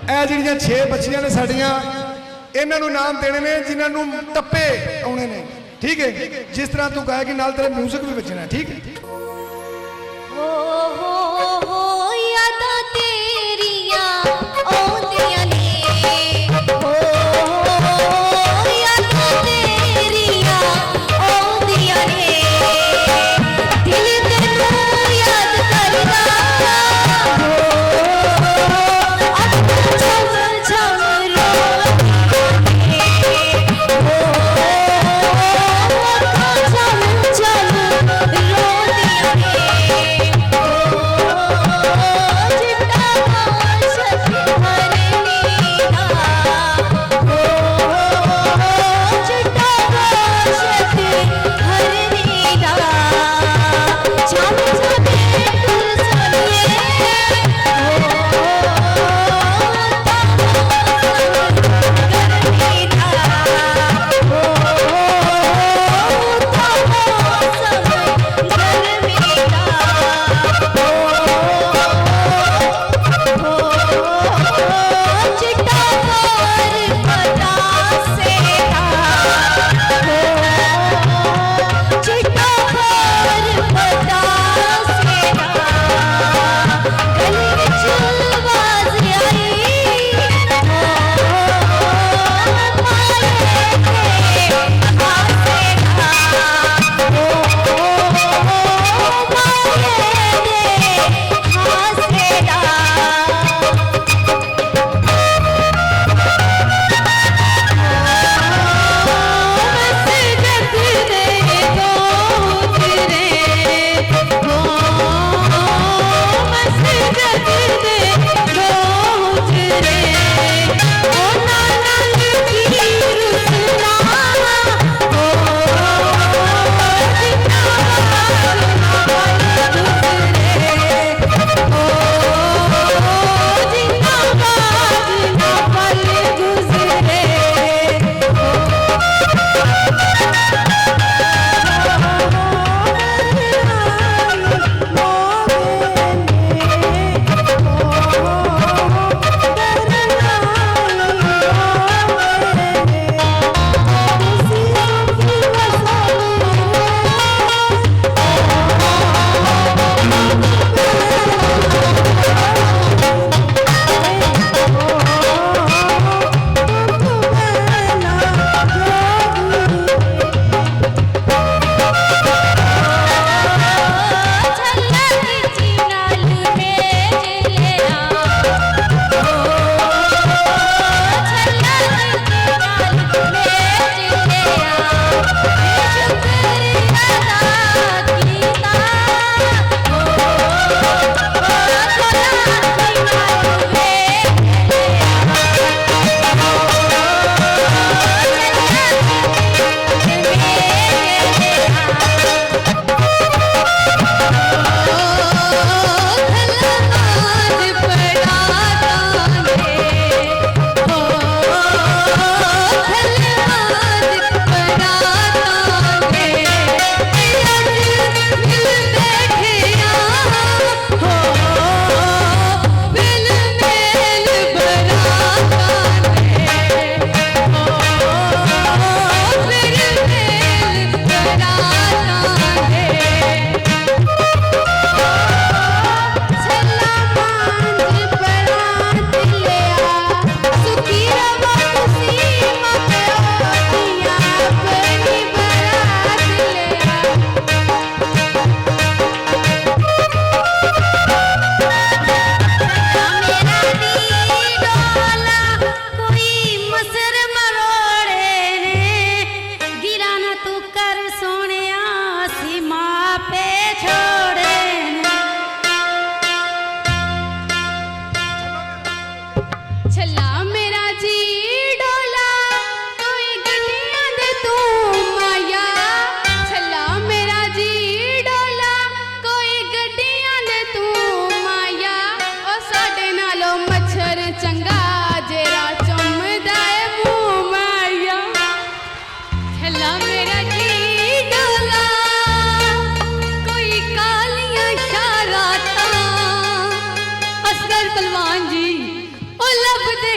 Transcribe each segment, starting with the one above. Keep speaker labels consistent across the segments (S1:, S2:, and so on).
S1: ਇਹ ਜਿਹੜੀਆਂ 6 ਬੱਚੀਆਂ ਨੇ ਸਾਡੀਆਂ ਇਹਨਾਂ ਨੂੰ ਨਾਮ ਦੇਣੇ ਨੇ ਜਿਨ੍ਹਾਂ ਨੂੰ ਟੱਪੇ ਆਉਣੇ ਨੇ ठीक है जिस तरह तू गाएगी नाल तेरा म्यूजिक भी बजना ठीक है
S2: हो यादां तेरियां औंदियां ने हो यादां तेरियां औंदियां ने दिल तेनू याद करदा झम झम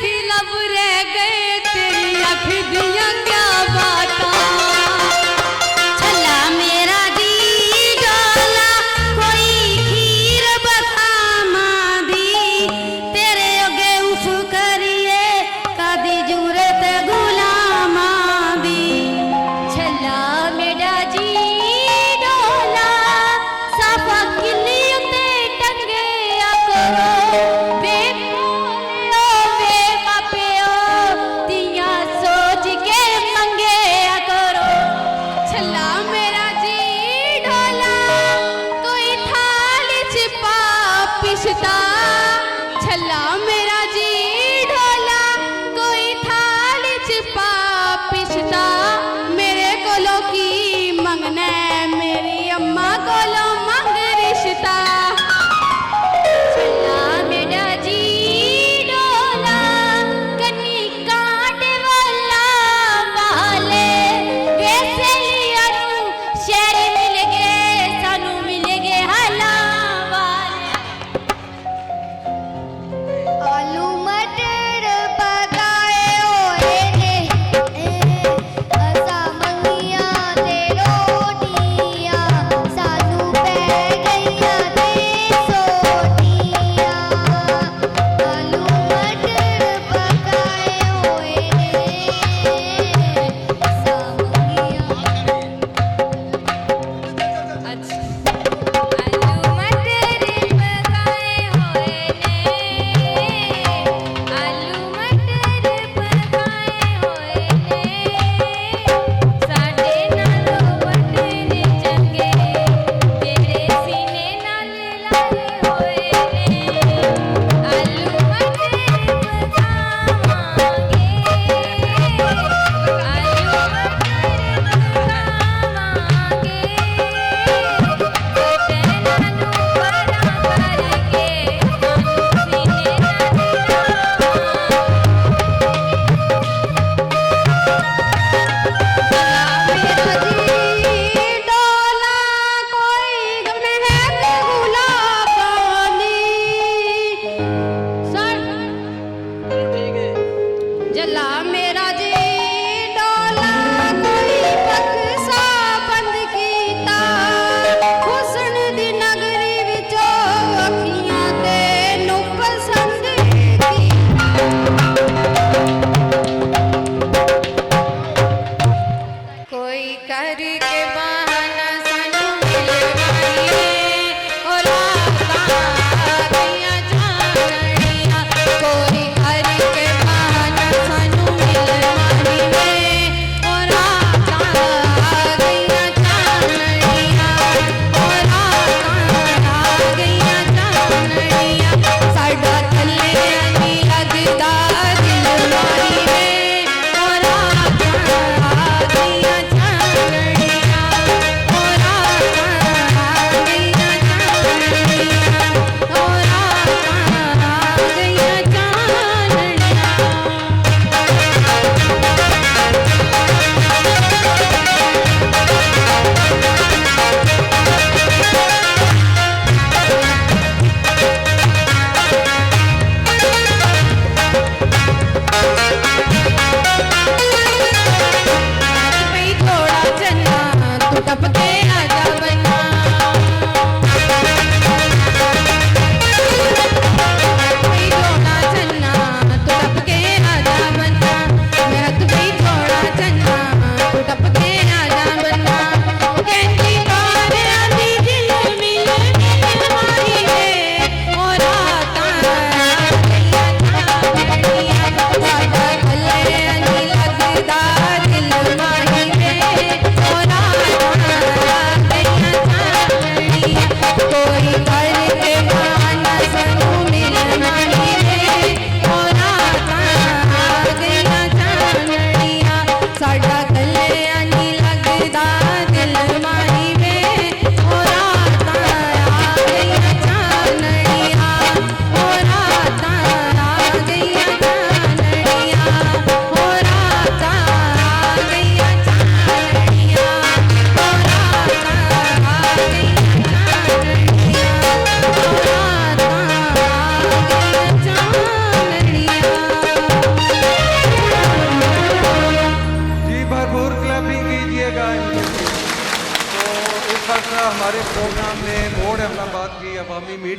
S2: ही लब रह गए तेरी अख दिया क्या बाता छला मेरा दी डोला कोई खीर बखामा दी तेरे अगे उफ करिए कदी जरूरत गुलामा दी छला मेरा जी डोला साफा किली उते टंगे करो वे बोलियो वे मापियो दिया सोच के मंगे करो छला मेरा जी ढोला कोई थाल छिपा पिछता छला मेरा जी ढोला कोई थाल छिपा पिछता मेरे कोलो की मंगना मेरी अम्मा कोलो मंग रिश्ता छला मेरा जी डोला कन्नी कांटे वाला वाले ऐसे लिया शहर मिल गए सानू मिल गए हला वाले आलू मटर पकाए होए ने असा मंगिया ते रोटियां सानू पै गईया ते सोटियां आलू मटर पकाए होए ने असा मंगिया अच्छा आलू मटर पकाए होए ने आलू मटर पकाए होए ने साडे नालों वटने चंगे तेरे सीने नाल लाए होए ने आलू मटर पकावांगे आलू मटर पकावांगे बटन नानू परा करके हम सीने नाल मेरा जी डोला कोई महक गुलाबानी जला मेरा जी डोला कोई बक्सा बंद कीता हुस्न दी नगरी विचों अखियां तेनू पसंद कीती कोई करके बहाना सानू मिल जाइए ओ रातां दियां चांदनियां कोई करके बहाना सानू मिल
S3: खालसा हमारे प्रोग्राम में बोर्ड अहमदाबाद की अवामी मीडिया